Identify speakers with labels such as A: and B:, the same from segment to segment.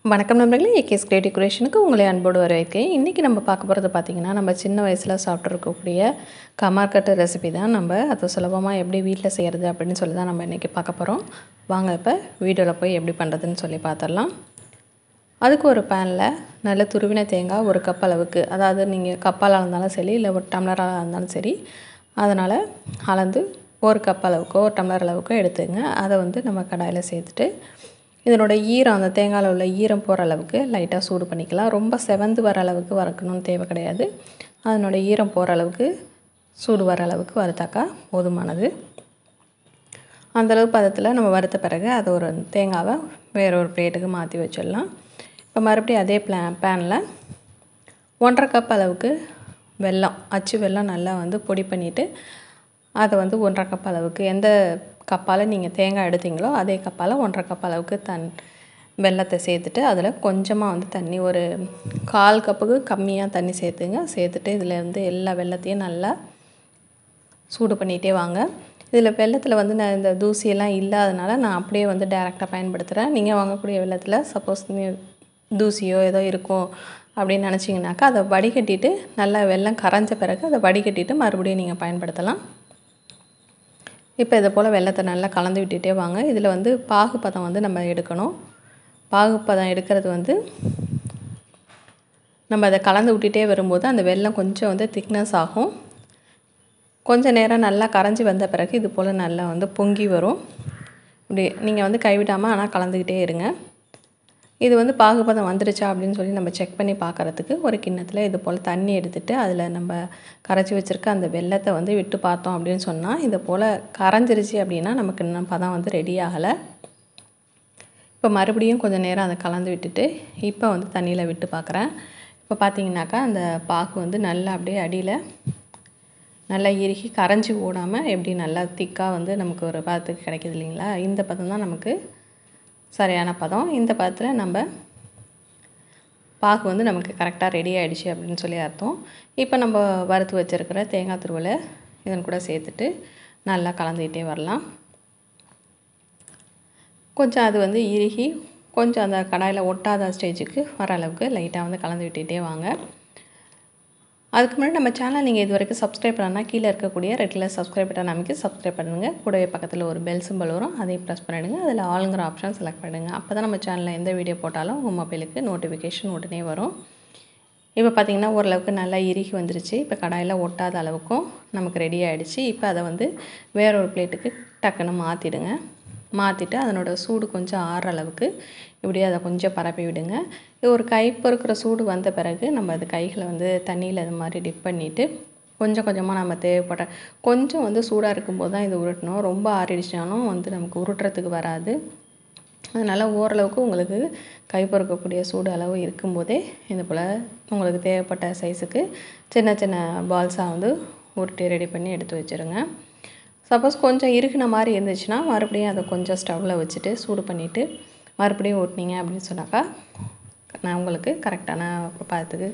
A: வணக்கம் நண்பர்களே, AKS creative டெக்கரேஷனுக்கு உங்களை அன்போடு வரவேற்கிறேன். இன்றைக்கி நம்ம பார்க்க போகிறது பார்த்திங்கன்னா, நம்ம சின்ன வயசில் சாப்பிட்ருக்கக்கூடிய கமார்கட்டு ரெசிபி தான். நம்ம அதை சுலபமாக எப்படி வீட்டில் செய்கிறது அப்படின்னு சொல்லி தான் நம்ம இன்றைக்கி பார்க்க போகிறோம். வாங்க இப்போ வீடியோவில் போய் எப்படி பண்ணுறதுன்னு சொல்லி பார்த்துடலாம். அதுக்கு ஒரு பேனில் நல்ல துருவின தேங்காய் ஒரு கப் அளவுக்கு, அதாவது நீங்கள் கப்பால் அளந்தாலும் சரி இல்லை ஒரு டம்ளராக இருந்தாலும் சரி, அதனால் அளந்து ஒரு கப் அளவுக்கோ ஒரு டம்ளர் அளவுக்கோ எடுத்துங்க. அதை வந்து நம்ம கடாயில் சேர்த்துட்டு இதனோட ஈரம், அந்த தேங்காயில் உள்ள ஈரம் போகிற அளவுக்கு லைட்டாக சூடு பண்ணிக்கலாம். ரொம்ப செவந்து வர அளவுக்கு வறுக்கணும்னு தேவை கிடையாது. அதனோட ஈரம் போகிற அளவுக்கு சூடு வர அளவுக்கு வறுத்தாக்கா போதுமானது. அந்தளவு பதத்தில் நம்ம வறுத்த பிறகு அதை ஒரு தேங்காவை வேற ஒரு பிளேட்டுக்கு மாற்றி வச்சிடலாம். இப்போ மறுபடியும் அதே பேனில் 1.5 கப் அளவுக்கு வெல்லம், அச்சு வெல்லம் நல்லா வந்து பொடி பண்ணிவிட்டு அதை வந்து 1.5 கப் அளவுக்கு, எந்த கப்பால் நீங்கள் தேங்காய் எடுத்தீங்களோ அதே கப்பால் 1.5 கப் அளவுக்கு வெல்லத்தை சேர்த்துட்டு அதில் கொஞ்சமாக வந்து தண்ணி, ஒரு 1/4 கப்புக்கு கம்மியாக தண்ணி சேர்த்துங்க. சேர்த்துட்டு இதில் வந்து எல்லா வெல்லத்தையும் நல்லா சூடு பண்ணிகிட்டே வாங்க. இதில் வெல்லத்தில் வந்து நான் இந்த தூசியெல்லாம் இல்லாதனால நான் அப்படியே வந்து டைரெக்டாக பயன்படுத்துகிறேன். நீங்கள் வாங்கக்கூடிய வெல்லத்தில் சப்போஸ் தூசியோ ஏதோ இருக்கும் அப்படின்னு நினச்சிங்கனாக்கா அதை வடிகட்டிட்டு, நல்லா வெல்லம் கரைஞ்ச பிறகு அதை வடிகட்டிட்டு மறுபடியும் நீங்கள் பயன்படுத்தலாம். இப்போ இதை போல் வெல்லத்தை நல்லா கலந்து விட்டுட்டே வாங்க. இதில் வந்து பாகுப்பதம் வந்து நம்ம எடுக்கணும். பாகுப்பதம் எடுக்கிறது வந்து நம்ம அதை கலந்து விட்டுட்டே வரும்போது அந்த வெல்லம் கொஞ்சம் வந்து திக்னஸ் ஆகும். கொஞ்சம் நேரம் நல்லா கரைஞ்சி வந்த பிறகு இது போல் நல்லா வந்து பொங்கி வரும். இப்படி நீங்கள் வந்து கைவிடாமல் ஆனால் கலந்துக்கிட்டே இருங்க. இது வந்து பாகுபதம் வந்துருச்சா அப்படின்னு சொல்லி நம்ம செக் பண்ணி பார்க்குறதுக்கு ஒரு கிண்ணத்தில் இது போல் தண்ணி எடுத்துகிட்டு அதில் நம்ம கரைச்சி வச்சுருக்க அந்த வெல்லத்தை வந்து விட்டு பார்த்தோம் அப்படின்னு சொன்னால், இது போல் கரைஞ்சிருச்சு அப்படின்னா நமக்கு இன்னும் பதம் வந்து ரெடி ஆகலை. இப்போ மறுபடியும் கொஞ்சம் நேரம் அதை கலந்து விட்டுட்டு இப்போ வந்து தண்ணியில் விட்டு பார்க்குறேன். இப்போ பார்த்தீங்கன்னாக்கா அந்த பாகு வந்து நல்லா அப்படியே அடியில் நல்லா இறுகி கரைஞ்சி ஓடாமல் எப்படி நல்லா திக்காக வந்து நமக்கு ஒரு பதத்துக்கு கிடைக்கிது இல்லைங்களா? இந்த பதம் தான் நமக்கு சரியான பதம். இந்த பதத்தில் நம்ம பாகு வந்து நமக்கு கரெக்டாக ரெடி ஆகிடுச்சு அப்படின்னு சொல்லி அர்த்தம். இப்போ நம்ம வறுத்து வச்சுருக்கிற தேங்காய் துருவலை இதன் கூட சேர்த்துட்டு நல்லா கலந்துக்கிட்டே வரலாம். கொஞ்சம் அது வந்து இறுகி கொஞ்சம் அந்த கடாயில் ஒட்டாத ஸ்டேஜுக்கு வர அளவுக்கு லைட்டாக வந்து கலந்து விட்டுகிட்டே வாங்க. அதுக்கு முன்னாடி நம்ம சேனல் நீங்கள் இது வரைக்கும் சப்ஸ்கிரைப் பண்ணால் கீழே இருக்கக்கூடிய ரெட் கலர் சப்ஸ்கிரைப் பட்டன் அமைக்க சப்ஸ்கிரைப் பண்ணுங்கள். கூடவே பக்கத்தில் ஒரு பெல் சிம்பல் வரும், அதையும் ப்ரெஸ் பண்ணிவிடுங்க. அதில் ஆளுங்கிற ஆப்ஷன் செலக்ட் பண்ணிடுங்க. அப்போ தான் நம்ம சேனலில் எந்த வீடியோ போட்டாலும் உங்கள் மொபைலுக்கு நோட்டிஃபிகேஷன் உடனே வரும். இப்போ பார்த்திங்கன்னா ஓரளவுக்கு நல்லா இறுகி வந்துருச்சு. இப்போ கடாயில் ஒட்டாத அளவுக்கும் நமக்கு ரெடி ஆகிடுச்சு. இப்போ அதை வந்து வேற ஒரு பிளேட்டுக்கு டக்குன்னு மாற்றிடுங்க. மாற்றிட்டு அதனோட சூடு கொஞ்சம் ஆறுற அளவுக்கு இப்படியே அதை கொஞ்சம் பரப்பி விடுங்க. இது ஒரு கை பொறுக்கிற சூடு வந்த பிறகு நம்ம அது கைகளை வந்து தண்ணியில் இது மாதிரி டிப் பண்ணிவிட்டு கொஞ்சம் கொஞ்சமாக நம்ம தேவைப்பட கொஞ்சம் வந்து சூடாக இருக்கும்போது தான் இது உருட்டணும். ரொம்ப ஆறிடுச்சினாலும் வந்து நமக்கு உருட்டுறதுக்கு வராது. அதனால் ஓரளவுக்கு உங்களுக்கு கை பொறுக்கக்கூடிய சூடு அளவு இருக்கும்போதே இது போல் உங்களுக்கு தேவைப்பட்ட சைஸுக்கு சின்ன சின்ன பால்ஸாக வந்து உருட்டி ரெடி பண்ணி எடுத்து வச்சுருங்க. சப்போஸ் கொஞ்சம் இறுகின மாதிரி இருந்துச்சுன்னா மறுபடியும் அதை கொஞ்சம் ஸ்டவ்வில் வச்சுட்டு சூடு பண்ணிவிட்டு மறுபடியும் ஊட்டினீங்க அப்படின்னு சொன்னாக்கா நான் உங்களுக்கு கரெக்டான பதத்துக்கு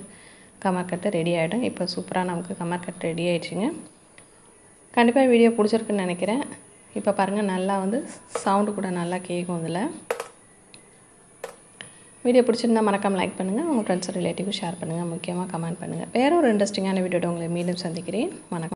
A: கமர்கட்டு ரெடி ஆகிடும். இப்போ சூப்பராக நமக்கு கமர்கட்டு ரெடி ஆகிடுச்சிங்க. கண்டிப்பாக வீடியோ பிடிச்சிருக்குன்னு நினைக்கிறேன். இப்போ பாருங்கள் நல்லா வந்து சவுண்டு கூட நல்லா கேட்கும். இதில் வீடியோ பிடிச்சிருந்தால் மறக்காமல் லைக் பண்ணுங்கள். உங்கள் ஃப்ரெண்ட்ஸ் ரிலேட்டிவ்க்கு ஷேர் பண்ணுங்கள். முக்கியமாக கமெண்ட் பண்ணுங்கள். வேறு ஒரு இன்ட்ரெஸ்டிங்கான வீடியோட உங்களை மீண்டும் சந்திக்கிறேன். வணக்கம்.